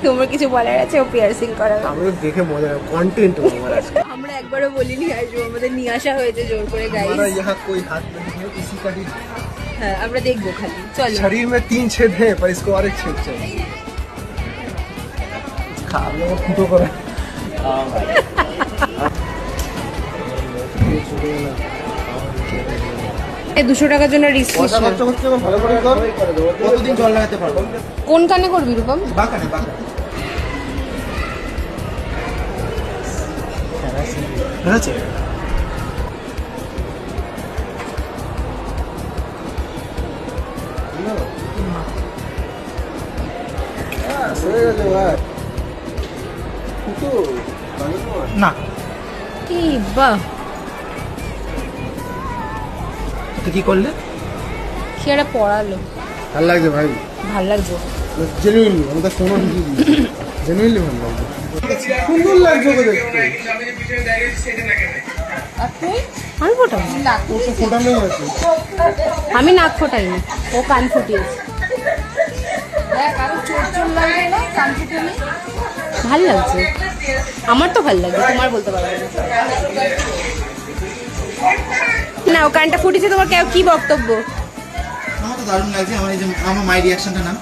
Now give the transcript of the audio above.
তোমার কিছু বলার আছে? ও পিয়ার্সিং করাবে। আমরা দেখে মজা কন্টেন্ট আমার আজকে। আমরা একবারও বলিনি আসবো, আমাদের নিয়ে আসা হয়েছে জোর করে গাইস। हमारा यहाँ कोई हाथ नहीं है, इसी का ही হ্যাঁ আমরা দেখবো খালি, চলো। शरीर में 3 छेद है पर इसको और एक छेद चाहिए। खा लो फुटो করে। এই 200 টাকার জন্য রিস্ক পয়সা খরচ করতে হবে, ভালো করে কর। কতদিন জল লাগাতে পারবো? কোন কানে করবি রূপম? বাকানে আছে না কি বাহ, তো কি করলে? কি একটা পড়ালো। ভালো লাগছে ভাই, ভাল লাগছে। জেনুইনলি আমি তো শোনো জেনুইনলি ভালো লাগছে, সুন্দর লাগছে ওকে দেখতে। আমি ফোটাই ও তো ফোটানোই আছে। আমি নাক ফোটাইনি, ও কান ফুটিয়েছে। ভাল লাগছে, আমার তো ভাল লাগছে, তোমার বলতে পারবো না। ও কানটা ফুটিয়েছে, তোমার কি বক্তব্য? আমার তো দারুণ লাগছে। আমার এই যে আমার মাই রিয়াকশনটা না